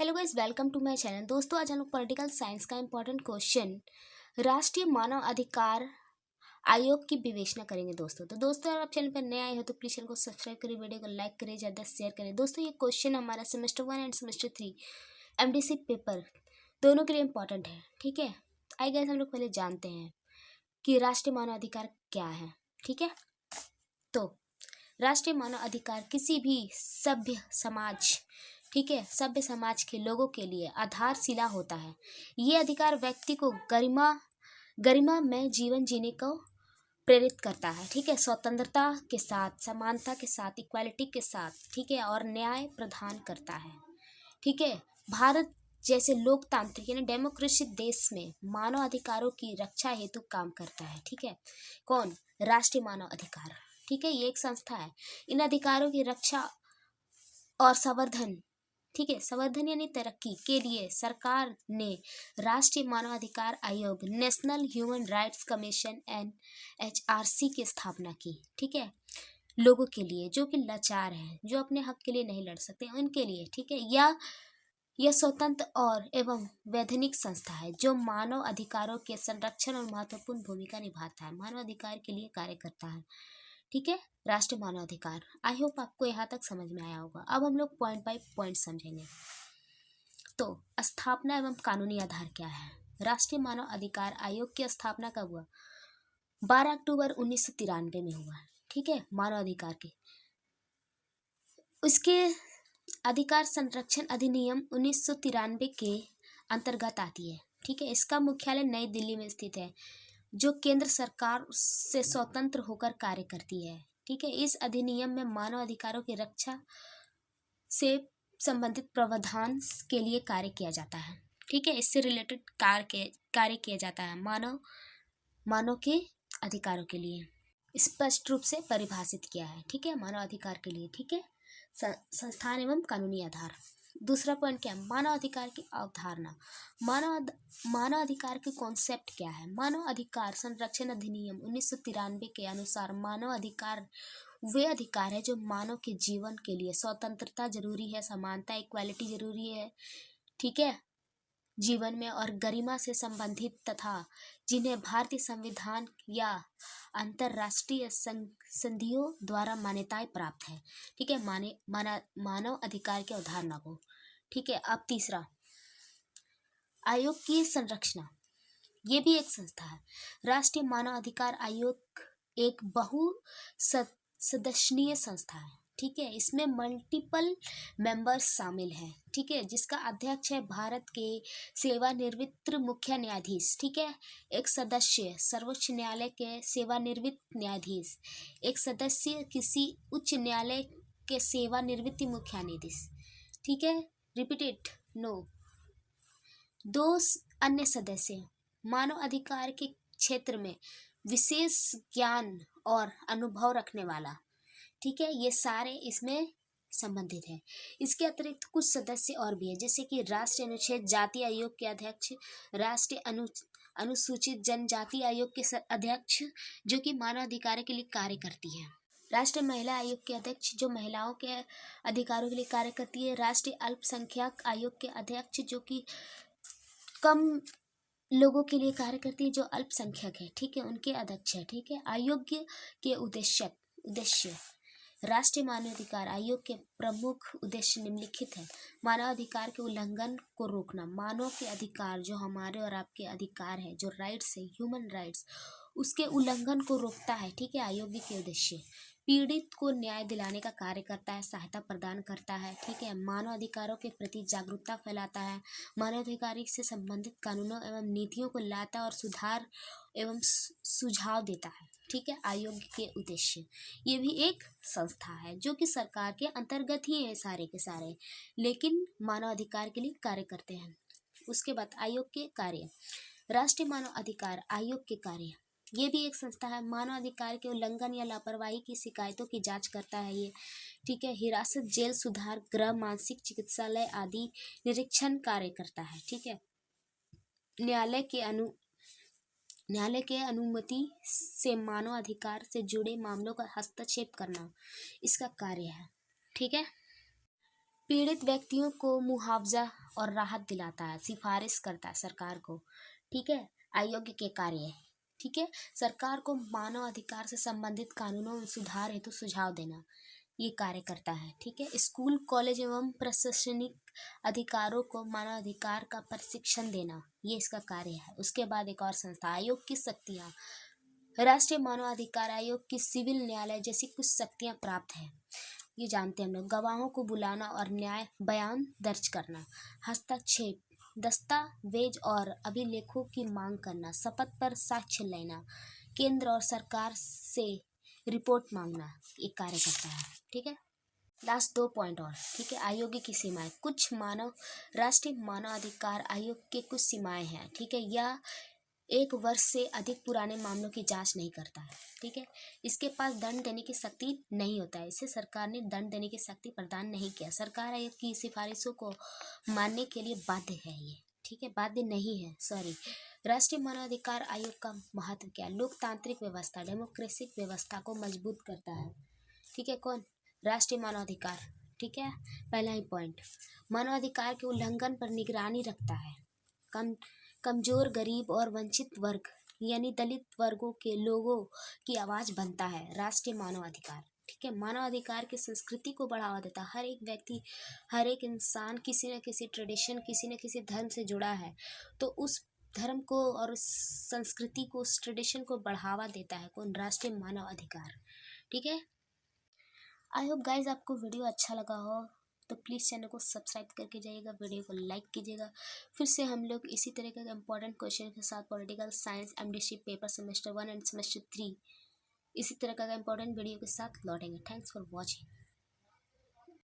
Hello guys, welcome to my channel. दोस्तों, आज हम लोग पॉलिटिकल साइंस का इंपॉर्टेंट क्वेश्चन राष्ट्रीय मानव अधिकार आयोग की विवेचना करेंगे। दोस्तों अगर आप चैनल पर नए आए हो तो प्लीज चैनल को सब्सक्राइब करें, वीडियो को लाइक करें, ज़्यादा शेयर करें। दोस्तों, ये क्वेश्चन हमारा semester 1 end semester 3 MDC paper दोनों के लिए इंपॉर्टेंट है। ठीक है, आइए गाइस हम लोग पहले जानते हैं कि राष्ट्रीय मानव अधिकार क्या है। ठीक है, तो राष्ट्रीय मानव अधिकार किसी भी सभ्य समाज, ठीक है, सभ्य समाज के लोगों के लिए आधारशिला होता है। ये अधिकार व्यक्ति को गरिमा में जीवन जीने को प्रेरित करता है। ठीक है, स्वतंत्रता के साथ, समानता के साथ, इक्वालिटी के साथ, ठीक है, और न्याय प्रदान करता है। ठीक है, भारत जैसे लोकतांत्रिक यानी डेमोक्रेसी देश में मानव अधिकारों की रक्षा हेतु काम करता है। ठीक है, कौन? राष्ट्रीय मानव अधिकार। ठीक है, ये एक संस्था है। इन अधिकारों की रक्षा और संवर्धन, ठीक है, संवर्धन यानी तरक्की के लिए सरकार ने राष्ट्रीय मानव अधिकार आयोग, national human rights commission NHRC की स्थापना की। ठीक है, लोगों के लिए जो कि लाचार हैं, जो अपने हक के लिए नहीं लड़ सकते, उनके लिए। ठीक है, यह स्वतंत्र और एवं वैधानिक संस्था है जो मानव अधिकारों के संरक्षण और महत्वपूर्ण भूमिका निभाता है, मानव अधिकार के लिए कार्य करता है। ठीक है, राष्ट्रीय मानव अधिकार। आई होप आपको यहाँ तक समझ में आया होगा। अब हम लोग पॉइंट बाय पॉइंट समझेंगे। तो स्थापना एवं कानूनी आधार क्या है? राष्ट्रीय मानव अधिकार आयोग की स्थापना कब हुआ? 12 अक्टूबर 1993 में हुआ। ठीक है, मानव अधिकार के उसके अधिकार संरक्षण अधिनियम 1993 के अंतर्गत आती है। ठीक है, इसका मुख्यालय नई दिल्ली में स्थित है जो केंद्र सरकार से स्वतंत्र होकर कार्य करती है। ठीक है, इस अधिनियम में मानव अधिकारों की रक्षा से संबंधित प्रावधान के लिए कार्य किया जाता है। ठीक है, इससे रिलेटेड कार्य किया जाता है मानव के अधिकारों के लिए स्पष्ट रूप से परिभाषित किया है। ठीक है, मानव अधिकार के लिए। ठीक है, संस्थान एवं कानूनी आधार। दूसरा पॉइंट क्या है? मानव अधिकार की अवधारणा। मानव अधिकार के कॉन्सेप्ट क्या है? मानव अधिकार संरक्षण अधिनियम 1993 के अनुसार मानव अधिकार वे अधिकार है जो मानव के जीवन के लिए स्वतंत्रता जरूरी है, समानता, इक्वालिटी जरूरी है, ठीक है, जीवन में, और गरिमा से संबंधित तथा जिन्हें भारतीय संविधान या अंतर्राष्ट्रीय संधियों द्वारा मान्यताएं प्राप्त है। ठीक है, मानव अधिकार की अवधारणा को। ठीक है, अब तीसरा, आयोग की संरचना। ये भी एक संस्था है। राष्ट्रीय मानव अधिकार आयोग एक सदस्यीय संस्था है। ठीक है, इसमें मल्टीपल मेंबर्स शामिल हैं। ठीक है, जिसका अध्यक्ष है भारत के सेवानिवृत्त मुख्य न्यायाधीश। ठीक है, एक सदस्य सर्वोच्च न्यायालय के सेवानिवृत्त न्यायाधीश, एक सदस्य किसी उच्च न्यायालय के सेवानिवृत्त मुख्य न्यायाधीश। ठीक है, रिपीटेड नो। दो अन्य सदस्य मानव अधिकार के क्षेत्र में विशेष ज्ञान और अनुभव रखने वाला। ठीक है, ये सारे इसमें संबंधित है। इसके अतिरिक्त कुछ सदस्य और भी है, जैसे कि राष्ट्रीय अनुच्छेद जाति आयोग के अध्यक्ष, राष्ट्रीय अनुसूचित जनजाति आयोग के अध्यक्ष जो कि मानव अधिकारों के लिए कार्य करती है, राष्ट्रीय महिला आयोग के अध्यक्ष जो महिलाओं के अधिकारों के लिए कार्य करती है, राष्ट्रीय अल्पसंख्यक आयोग के अध्यक्ष जो कि कम लोगों के लिए कार्य करती है, जो अल्पसंख्यक है, ठीक है, उनके अध्यक्ष है। ठीक है, आयोग के उद्देश्य राष्ट्रीय मानवाधिकार आयोग के प्रमुख उद्देश्य निम्नलिखित है। मानव अधिकार के उल्लंघन को रोकना। मानव के अधिकार जो हमारे और आपके अधिकार है, जो राइट्स है, ह्यूमन राइट्स, उसके उल्लंघन को रोकता है। ठीक है, आयोग के उद्देश्य पीड़ित को न्याय दिलाने का कार्य करता है, सहायता प्रदान करता है। ठीक है, मानव अधिकारों के प्रति जागरूकता फैलाता है, मानवाधिकार से संबंधित कानूनों एवं नीतियों को लाता है और सुधार एवं सुझाव देता है। ठीक है, आयोग के उद्देश्य। ये भी एक संस्था है जो कि सरकार के अंतर्गत ही है सारे के सारे, लेकिन मानव अधिकार के लिए कार्य करते हैं। उसके बाद आयोग के कार्य। राष्ट्रीय मानव अधिकार आयोग के कार्य। ये भी एक संस्था है। मानव अधिकार के उल्लंघन या लापरवाही की शिकायतों की जांच करता है ये। ठीक है, हिरासत, जेल, सुधार गृह, मानसिक चिकित्सालय आदि निरीक्षण कार्य करता है। ठीक है, न्यायालय के अनुमति से मानव अधिकार से जुड़े मामलों का हस्तक्षेप करना इसका कार्य है। ठीक है, पीड़ित व्यक्तियों को मुआवजा और राहत दिलाता है, सिफारिश करता है सरकार को। ठीक है, आयोग के कार्य, ठीक है, सरकार को मानव अधिकार से संबंधित कानूनों में सुधार हेतु सुझाव देना, ये कार्य करता है। ठीक है, स्कूल कॉलेज एवं प्रशासनिक अधिकारों को मानव अधिकार का प्रशिक्षण देना, ये इसका कार्य है। उसके बाद एक और संस्था, आयोग की शक्तियाँ, राष्ट्रीय मानवाधिकार आयोग की सिविल न्यायालय जैसी कुछ शक्तियां प्राप्त है, ये जानते हैं हम लोग। गवाहों को बुलाना और न्याय बयान दर्ज करना, हस्तक्षेप, दस्तावेज और अभिलेखों की मांग करना, शपथ पर साक्ष्य लेना, केंद्र और सरकार से रिपोर्ट मांगना, एक कार्य करता है। ठीक है, लास्ट 2 पॉइंट और। ठीक है, आयोग की सीमाएं, कुछ राष्ट्रीय मानवाधिकार आयोग के कुछ सीमाएं हैं। ठीक है, यह 1 वर्ष से अधिक पुराने मामलों की जांच नहीं करता है। ठीक है, इसके पास दंड देने की शक्ति नहीं होता है, इसे सरकार ने दंड देने की शक्ति प्रदान नहीं किया। सरकार आयोग की सिफारिशों को मानने के लिए बाध्य है ये। ठीक है, बाध्य नहीं है, सॉरी। राष्ट्रीय मानवाधिकार आयोग का महत्व क्या है? लोकतांत्रिक व्यवस्था, डेमोक्रेटिक व्यवस्था को मजबूत करता है। ठीक है, कौन? राष्ट्रीय मानवाधिकार। ठीक है, पहला ही पॉइंट, मानवाधिकार के उल्लंघन पर निगरानी रखता है। कमजोर, गरीब और वंचित वर्ग यानी दलित वर्गों के लोगों की आवाज बनता है राष्ट्रीय मानवाधिकार। ठीक है, मानवाधिकार की संस्कृति को बढ़ावा देता है। हर एक व्यक्ति, हर एक इंसान किसी न किसी ट्रेडिशन, किसी न किसी धर्म से जुड़ा है, तो उस धर्म को और उस संस्कृति को, उस ट्रेडिशन को बढ़ावा देता है कौन? राष्ट्रीय मानवाधिकार। ठीक है, आई होप गाइज आपको वीडियो अच्छा लगा हो, तो प्लीज़ चैनल को सब्सक्राइब करके जाइएगा, वीडियो को लाइक कीजिएगा। फिर से हम लोग इसी तरह के इंपॉर्टेंट क्वेश्चन के साथ political science MDC paper semester 1 end semester 3 इसी तरह का इंपॉर्टेंट वीडियो के साथ लौटेंगे। Thanks for watching.